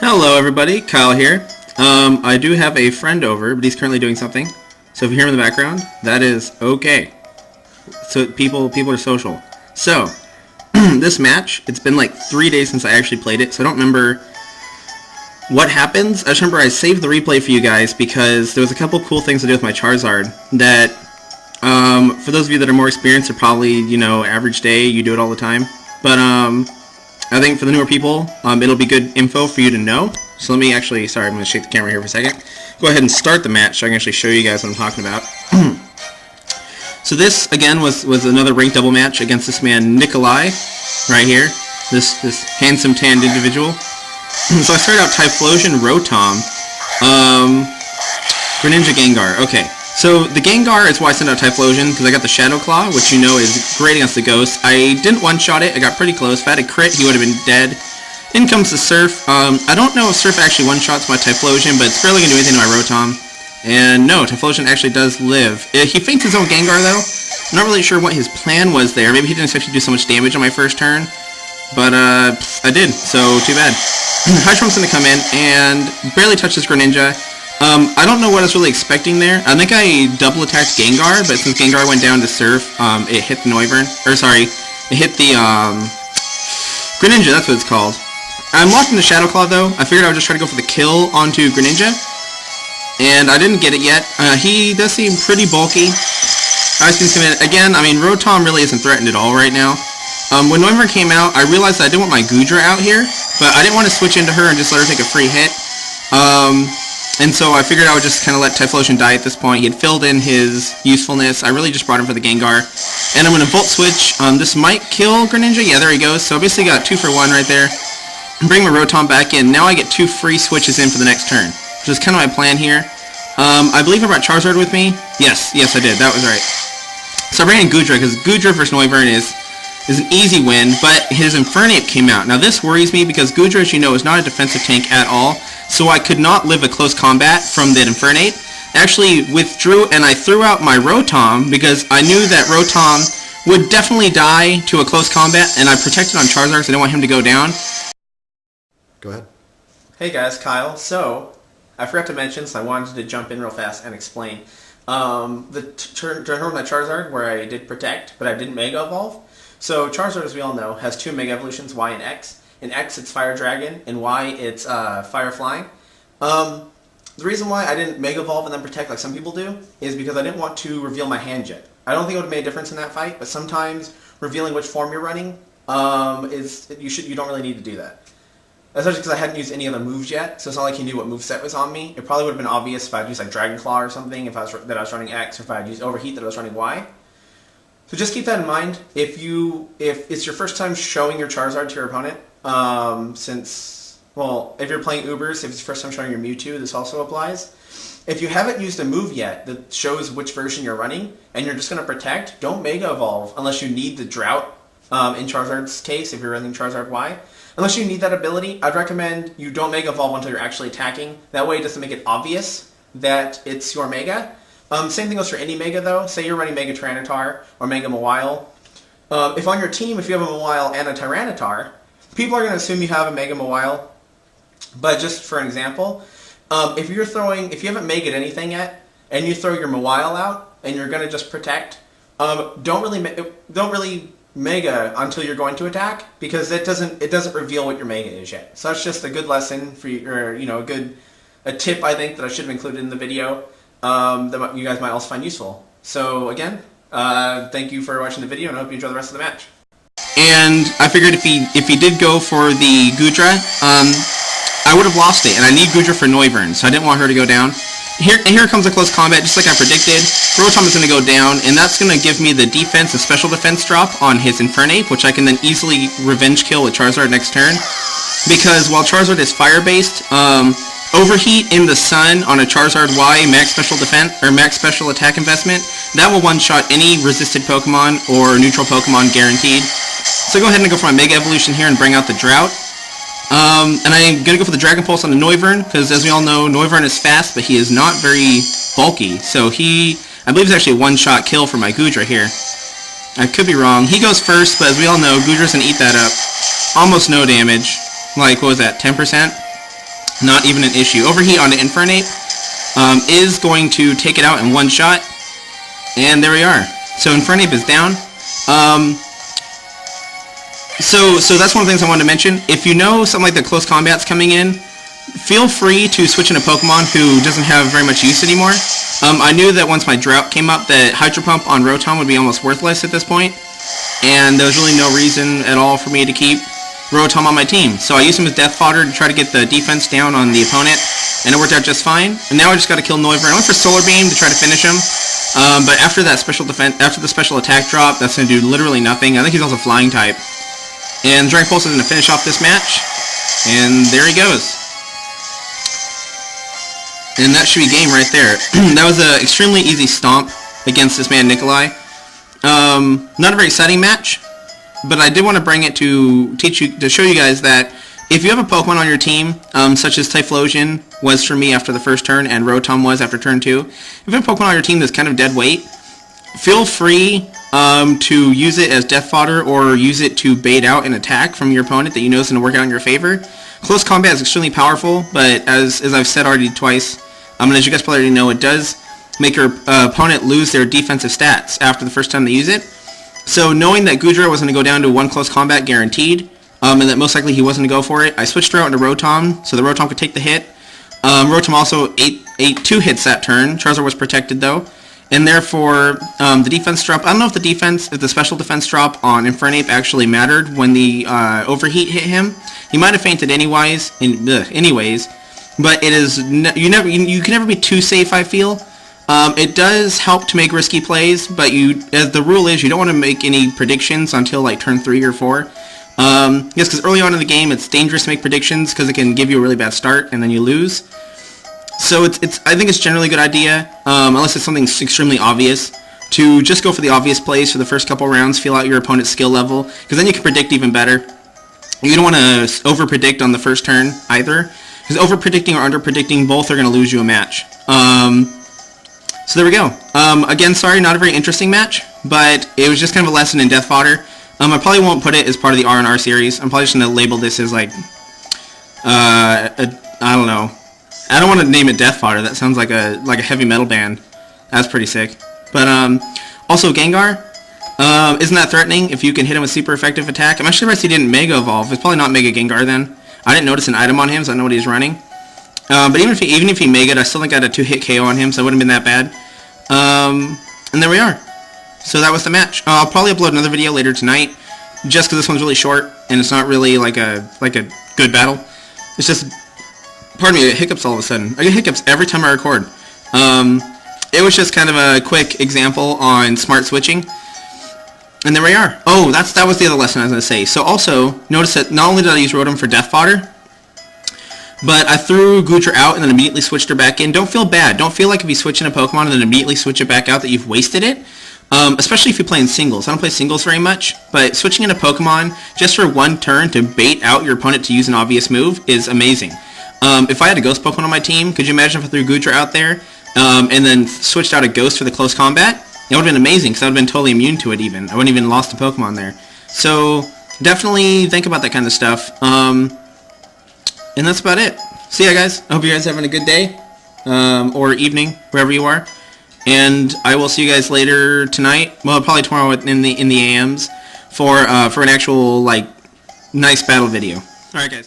Hello everybody, Kyle here. I do have a friend over, but he's currently doing something. So if you hear him in the background, that is okay. So people are social. So, this match, it's been like 3 days since I actually played it, so I don't remember what happens. I just remember I saved the replay for you guys because there was a couple cool things to do with my Charizard that, for those of you that are more experienced, are probably, average day, you do it all the time. But, I think for the newer people, it'll be good info for you to know. So let me actually, sorry, I'm going to shake the camera here for a second. Go ahead and start the match so I can actually show you guys what I'm talking about. So this, again, was another ranked double match against this man, Nikolai, right here. This handsome tanned individual. So I started out Typhlosion, Rotom, Greninja, Gengar. Okay. So the Gengar is why I sent out Typhlosion, because I got the Shadow Claw, which you know is great against the Ghost. I didn't one-shot it, I got pretty close. If I had a crit, he would have been dead. In comes the Surf. I don't know if Surf actually one-shots my Typhlosion, but it's barely going to do anything to my Rotom. And no, Typhlosion actually does live. He faints his own Gengar though. I'm not really sure what his plan was there. Maybe he didn't expect to do so much damage on my first turn. But I did, so too bad. Hydro's going to come in and barely touch this Greninja. I don't know what I was really expecting there. I think I double attacked Gengar, but since Gengar went down to Surf, it hit the it hit the Greninja, that's what it's called. I'm locked in the Shadow Claw though. I figured I would just try to go for the kill onto Greninja, and I didn't get it yet. He does seem pretty bulky. Again, I mean, Rotom really isn't threatened at all right now. When Noivern came out, I realized that I didn't want my Goodra out here, but I didn't want to switch into her and just let her take a free hit. And so I figured I would just kind of let Typhlosion die at this point. He had filled in his usefulness. I really just brought him for the Gengar. And I'm going to Volt Switch. This might kill Greninja. Yeah, there he goes. So I basically got 2 for 1 right there. Bring my Rotom back in. Now I get 2 free switches in for the next turn, which is kind of my plan here. I believe I brought Charizard with me. Yes, I did. That was right. So I ran in Goodra, because Goodra versus Noivern is an easy win, but his Infernape came out. Now this worries me because Goodra, as you know, is not a defensive tank at all, so I could not live a close combat from that Infernape. I actually withdrew and I threw out my Rotom because I knew that Rotom would definitely die to a close combat, and I protected on Charizard because I didn't want him to go down. Go ahead. Hey guys, Kyle. So, I forgot to mention, so I wanted to jump in real fast and explain. The turn with my Charizard where I did protect, but I didn't Mega Evolve. So Charizard, as we all know, has 2 Mega Evolutions, Y and X. In X, it's Fire Dragon, and Y, it's Fire Flying. The reason why I didn't Mega Evolve and then Protect like some people do is because I didn't want to reveal my hand yet. I don't think it would have made a difference in that fight, but sometimes revealing which form you're running, you don't really need to do that. Especially because I hadn't used any other moves yet, so it's not like he knew what moveset was on me. It probably would have been obvious if I'd used like Dragon Claw or something, that I was running X, or if I'd used Overheat that I was running Y. So just keep that in mind. If it's your first time showing your Charizard to your opponent, if you're playing Ubers, if it's your first time showing your Mewtwo, this also applies. If you haven't used a move yet that shows which version you're running, and you're just going to protect, don't Mega Evolve unless you need the Drought, in Charizard's case, if you're running Charizard Y. Unless you need that ability, I'd recommend you don't Mega Evolve until you're actually attacking. That way it doesn't make it obvious that it's your Mega. Same thing goes for any Mega though. Say you're running Mega Tyranitar or Mega Mawile. If on your team, if you have a Mawile and a Tyranitar, people are going to assume you have a Mega Mawile. But just for an example, if you haven't Mega'd anything yet, and you throw your Mawile out, and you're going to just protect, don't really Mega until you're going to attack, because it doesn't reveal what your Mega is yet. So that's just a good lesson for you, or a tip I think that I should have included in the video. That you guys might also find useful. So again, thank you for watching the video, and I hope you enjoy the rest of the match. And I figured if he did go for the Goodra, I would have lost it, and I need Goodra for Noivern, so I didn't want her to go down. Here comes a close combat, just like I predicted. Rotom is going to go down, and that's going to give me the defense and special defense drop on his Infernape, which I can then easily revenge kill with Charizard next turn. Because while Charizard is fire-based, Overheat in the Sun on a Charizard Y max special defense or max special attack investment, that will one-shot any resisted Pokemon or neutral Pokemon guaranteed. So go ahead and go for my Mega Evolution here and bring out the Drought. And I'm going to go for the Dragon Pulse on the Noivern, because as we all know, Noivern is fast, but he is not very bulky. So I believe it's actually a one-shot kill for my Goodra here. I could be wrong. He goes first, but as we all know, Goodra's going to eat that up. Almost no damage. Like, what was that, 10%? Not even an issue. Overheat onto Infernape is going to take it out in one shot. And there we are. So Infernape is down. So that's one of the things I wanted to mention. If you know something like the close combat's coming in, feel free to switch in a Pokemon who doesn't have very much use anymore. I knew that once my drought came up that Hydro Pump on Rotom would be almost worthless at this point, and there was really no reason at all for me to keep Rotom on my team. So I used him as death fodder to try to get the defense down on the opponent, and it worked out just fine. And now I just got to kill Noivern. I went for Solar Beam to try to finish him, but after that special defense, after the special attack drop, that's going to do literally nothing. I think he's also Flying type. And Dragon Pulse is going to finish off this match, and there he goes. And that should be game right there. That was an extremely easy stomp against this man Nikolai. Not a very exciting match, but I did want to bring it to show you guys that if you have a Pokemon on your team, such as Typhlosion was for me after the first turn, and Rotom was after turn 2, if you have a Pokemon on your team that's kind of dead weight, feel free to use it as death fodder or use it to bait out an attack from your opponent that you know is going to work out in your favor. Close combat is extremely powerful, but as I've said already twice, and as you guys probably already know, it does make your opponent lose their defensive stats after the first time they use it. So knowing that Goodra was going to go down to 1 close combat guaranteed, and that most likely he wasn't going to go for it, I switched her out into Rotom so the Rotom could take the hit. Rotom also ate 2 hits that turn. Charizard was protected though. And therefore, the defense drop, I don't know if the special defense drop on Infernape actually mattered when the overheat hit him. He might have fainted anyways, but it is, you can never be too safe, I feel. It does help to make risky plays, but as the rule is, you don't want to make any predictions until like turn 3 or 4. Yes, because early on in the game, it's dangerous to make predictions because it can give you a really bad start and then you lose. So I think it's generally a good idea, unless it's something extremely obvious, to just go for the obvious plays for the first couple rounds, feel out your opponent's skill level, because then you can predict even better. You don't want to over-predict on the first turn either, because over-predicting or under-predicting, both are going to lose you a match. So there we go. Again, sorry, not a very interesting match, but it was just kind of a lesson in death fodder. I probably won't put it as part of the R&R series. I'm probably just going to label this as like, I don't know. I don't want to name it death fodder. That sounds like a heavy metal band. That's pretty sick. But also Gengar, isn't that threatening if you can hit him with super effective attack? I'm actually surprised he didn't Mega Evolve. It's probably not Mega Gengar then. I didn't notice an item on him, so I don't know what he's running. But even if he Mega'd, I still think I had a 2-hit KO on him, so it wouldn't have been that bad. And there we are. So that was the match. I'll probably upload another video later tonight, just because this one's really short and it's not really like a good battle. It's just, pardon me, I get hiccups all of a sudden. I get hiccups every time I record. It was just kind of a quick example on smart switching. And there we are. Oh, that was the other lesson I was going to say. So also, notice that not only did I use Rotom for death fodder, but I threw Goodra out and then immediately switched her back in. Don't feel bad. Don't feel like if you switch in a Pokemon and then immediately switch it back out that you've wasted it. Especially if you play in singles. I don't play singles very much, but switching in a Pokemon just for 1 turn to bait out your opponent to use an obvious move is amazing. If I had a Ghost Pokemon on my team, could you imagine if I threw Goodra out there and then switched out a Ghost for the close combat? It would have been amazing because I would have been totally immune to it even. I wouldn't even lost a Pokemon there. So definitely think about that kind of stuff. And that's about it. See ya, guys. I hope you guys are having a good day or evening, wherever you are. And I will see you guys later tonight. Well, probably tomorrow in the AMs for an actual like nice battle video. All right, guys.